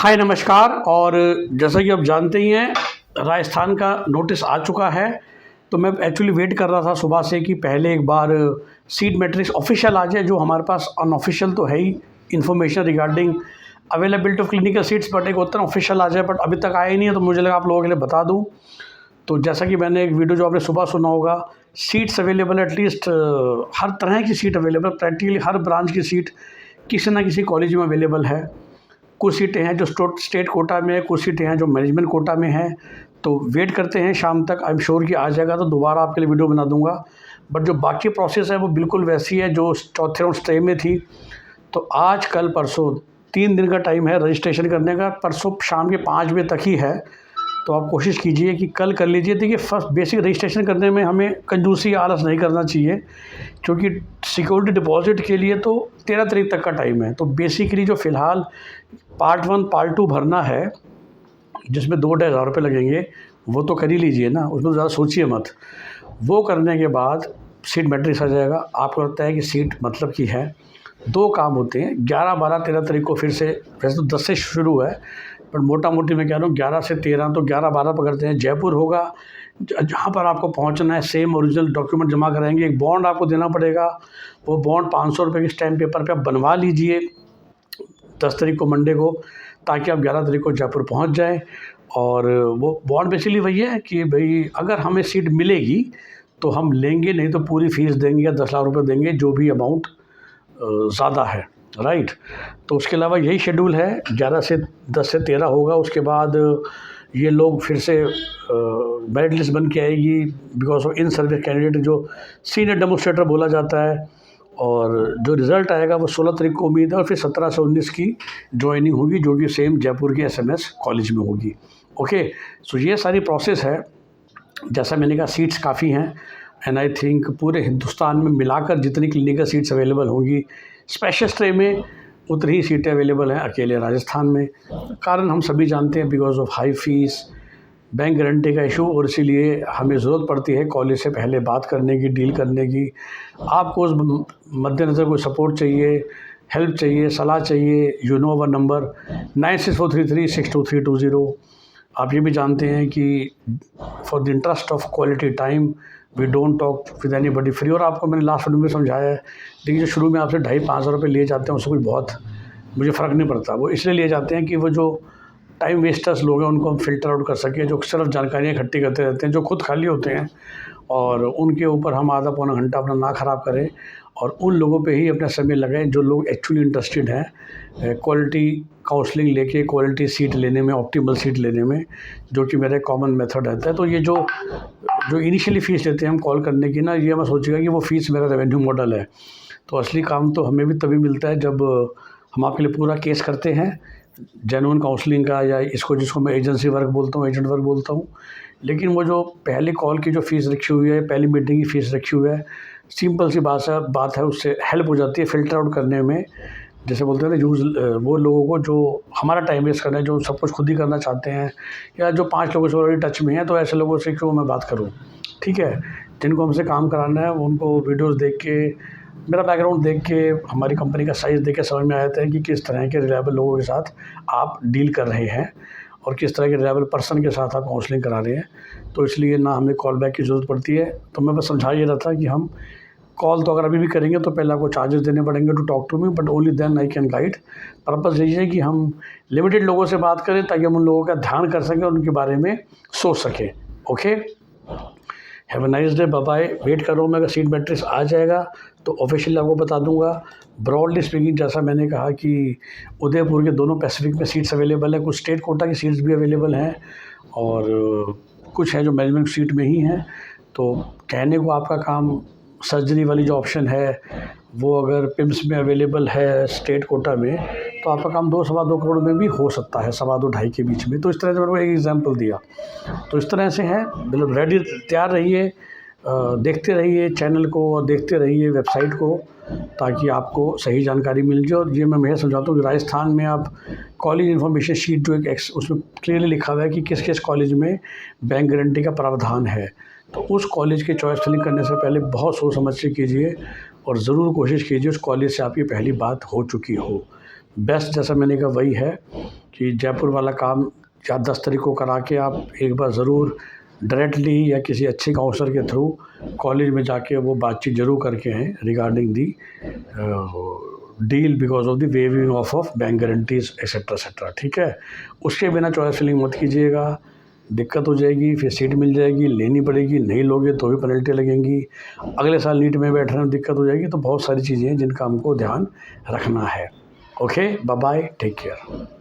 हाय नमस्कार। और जैसा कि आप जानते ही हैं, राजस्थान का नोटिस आ चुका है। तो मैं एक्चुअली वेट कर रहा था सुबह से कि पहले एक बार सीट मैट्रिक्स ऑफिशियल आ जाए, जो हमारे पास अनऑफिशियल तो है ही information regarding availability of clinical seats, but एक होता है ऑफिशियल आ जाए, बट अभी तक आया ही नहीं है। तो मुझे लगा आप लोगों के लिए बता दूँ। तो जैसा कि मैंने एक वीडियो जो आपने सुबह सुना होगा, सीट्स अवेलेबल एटलीस्ट हर तरह की सीट अवेलेबल, प्रैक्टिकली हर ब्रांच की सीट किसी ना किसी कॉलेज में अवेलेबल है। कुछ सीटें हैं जो स्टेट कोटा में है, कुछ सीटें हैं जो मैनेजमेंट कोटा में है। तो वेट करते हैं शाम तक, आई एम श्योर कि आ जाएगा, तो दोबारा आपके लिए वीडियो बना दूंगा। बट जो बाकी प्रोसेस है वो बिल्कुल वैसी है जो चौथे राउंड स्टे में थी। तो आज कल परसों 3 दिन का टाइम है रजिस्ट्रेशन करने का। परसों शाम के 5 बजे तक ही है। तो आप कोशिश कीजिए कि कल कर लीजिए। देखिए, फर्स्ट बेसिक रजिस्ट्रेशन करने में हमें कंजूसी आलस नहीं करना चाहिए, क्योंकि सिक्योरिटी डिपॉजिट के लिए तो 13 तारीख तक का टाइम है। तो बेसिकली जो फ़िलहाल पार्ट 1 पार्ट 2 भरना है, जिसमें 2-2,500 रुपये लगेंगे, वो तो कर ही लीजिए ना, उसमें तो ज़्यादा सोचिए मत। वो करने के बाद सीट मैट्रिक्स आ जाएगा। आपको लगता है कि सीट मतलब की है। 2 काम होते हैं, 11, 12, 13 तारीख को फिर से, वैसे तो 10 से शुरू है, पर मोटा मोटी मैं कह रहा हूँ 11 से 13, तो 11, 12 पकड़ते हैं। जयपुर होगा, जहाँ पर आपको पहुँचना है सेम ओरिजिनल डॉक्यूमेंट जमा कराएंगे। एक बॉन्ड आपको देना पड़ेगा, वो बॉन्ड 500 रुपये के स्टैम्प पेपर पे आप बनवा लीजिए 10 तारीख को मंडे को, ताकि आप 11 तारीख को जयपुर पहुँच जाएँ। और वो बॉन्ड बेसिकली वही है कि भाई अगर हमें सीट मिलेगी तो हम लेंगे, नहीं तो पूरी फ़ीस देंगे या 10 लाख रुपये देंगे, जो भी अमाउंट ज़्यादा है, राइट। तो उसके अलावा यही शेड्यूल है, 11 से 10 से 13 होगा। उसके बाद ये लोग फिर से मेरिट लिस्ट बन के आएगी, because of in service candidate जो सीनियर डेमोस्ट्रेटर बोला जाता है। और जो रिज़ल्ट आएगा वो 16 तारीख को उम्मीद है, और फिर 17 से 19 की ज्वाइनिंग होगी, जो कि सेम जयपुर के SMS कॉलेज में होगी। ओके, सो ये सारी प्रोसेस है। जैसा मैंने कहा, सीट्स काफ़ी हैं, एंड आई थिंक पूरे हिंदुस्तान में मिलाकर जितनी क्लिनिकल सीट्स अवेलेबल होंगी स्पेशल स्टे में, उतनी ही सीटें अवेलेबल हैं अकेले राजस्थान में। कारण हम सभी जानते हैं, because of high fees, bank guarantee का इशू, और इसीलिए हमें ज़रूरत पड़ती है कॉलेज से पहले बात करने की, डील करने की। आपको उस मद्देनज़र कोई सपोर्ट चाहिए, हेल्प चाहिए, सलाह चाहिए, यू नो अवर नंबर 9643362320। आप ये भी जानते हैं कि for the interest of quality time we don't talk with anybody free. और आपको मैंने लास्ट वीडियो में समझाया है, लेकिन जो शुरू में आपसे 2,500 रुपये लिए जाते हैं, उससे कोई बहुत मुझे फ़र्क नहीं पड़ता। वो इसलिए लिए जाते हैं कि वो जो टाइम वेस्टर्स लोग हैं उनको हम फ़िल्टर आउट कर सकें, जो सिर्फ जानकारियाँ इकट्ठी करते रहते हैं, जो खुद खाली होते हैं, और उनके ऊपर हम आधा पौना घंटा अपना ना ख़राब करें, और उन लोगों पे ही अपना समय लगाएं जो लोग एक्चुअली इंटरेस्टेड हैं क्वालिटी काउंसलिंग लेके क्वालिटी सीट लेने में, ऑप्टिमल सीट लेने में, जो कि मेरा कॉमन मेथड रहता है। तो ये जो इनिशियली फ़ीस लेते हैं हम कॉल करने की ना, ये मैं सोचिएगा कि वो फ़ीस मेरा रेवेन्यू मॉडल है। तो असली काम तो हमें भी तभी मिलता है जब हम आपके लिए पूरा केस करते हैं, जेन्युइन काउंसलिंग का, या जिसको मैं एजेंसी वर्क बोलता हूँ, एजेंट वर्क बोलता हूँ। लेकिन वो जो पहले कॉल की जो फ़ीस रखी हुई है, पहली मीटिंग की फ़ीस रखी हुई है, सिंपल सी बात है, उससे हेल्प हो जाती है फ़िल्टर आउट करने में। जैसे बोलते हैं ना, यूज़ वो लोगों को जो हमारा टाइम वेस्ट करना है, जो सब कुछ खुद ही करना चाहते हैं, या जो 5 लोगों से ऑलरेडी टच में हैं, तो ऐसे लोगों से क्यों मैं बात करूँ, ठीक है। जिनको हमसे काम कराना है उनको वीडियोज़ देख के, मेरा बैकग्राउंड देख के, हमारी कंपनी का साइज़ देख के समझ में आ जाता है कि किस तरह के रिलायबल लोगों के साथ आप डील कर रहे हैं, और किस तरह के रिलायबल पर्सन के साथ आप काउंसलिंग करा रहे हैं। तो इसलिए ना हमें कॉल बैक की ज़रूरत पड़ती है। तो मैं बस समझा ये रहा था कि हम कॉल तो अगर अभी भी करेंगे तो पहले आपको चार्जेस देने पड़ेंगे to talk to me, but only then I can guide. Purpose यही है कि हम लिमिटेड लोगों से बात करें, ताकि हम उन लोगों का ध्यान कर सकें और उनके बारे में सोच सकें। Okay, have a nice day, bye bye. Wait कर रहा हूँ मैं, अगर सीट मैट्रिक्स आ जाएगा तो ऑफिशियली आपको बता दूंगा। ब्रॉडली स्पीकिंग, जैसा मैंने कहा कि उदयपुर के दोनों पैसिफिक में सीट्स अवेलेबल हैं, कुछ स्टेट कोटा की सीट्स भी अवेलेबल हैं, और कुछ हैं जो मैनेजमेंट सीट में ही हैं। तो कहने को आपका काम, सर्जरी वाली जो ऑप्शन है वो अगर पिम्स में अवेलेबल है स्टेट कोटा में, तो आपका काम 2-2.25 करोड़ में भी हो सकता है, 2.25-2.5 के बीच में। तो इस तरह से मैंने को एक एग्जांपल दिया। तो इस तरह से है, मतलब रेडी, तैयार रहिए, देखते रहिए चैनल को और देखते रहिए वेबसाइट को, ताकि आपको सही जानकारी मिल जाए। और ये मैं हमेशा समझाता हूँ कि राजस्थान में आप कॉलेज इन्फॉर्मेशन शीट जो एक उसमें क्लियरली लिखा हुआ है कि किस किस कॉलेज में बैंक गारंटी का प्रावधान है। तो उस कॉलेज के चॉइस फिलिंग करने से पहले बहुत सोच समझ के कीजिए, और ज़रूर कोशिश कीजिए उस कॉलेज से आपकी पहली बात हो चुकी हो। बेस्ट जैसा मैंने कहा वही है कि जयपुर वाला काम या 10 तारीख को करा के आप एक बार ज़रूर डायरेक्टली या किसी अच्छे काउंसलर के थ्रू कॉलेज में जाके वो बातचीत ज़रूर करके आएँ regarding the deal because of the waiving of bank guarantees etcetera, ठीक है। उसके बिना चॉइस फिलिंग मत कीजिएगा, दिक्कत हो जाएगी, फिर सीट मिल जाएगी, लेनी पड़ेगी, नहीं लोगे तो भी पेनल्टी लगेंगी, अगले साल नीट में बैठने में दिक्कत हो जाएगी। तो बहुत सारी चीज़ें हैं जिनका हमको ध्यान रखना है। Okay, bye bye, take care.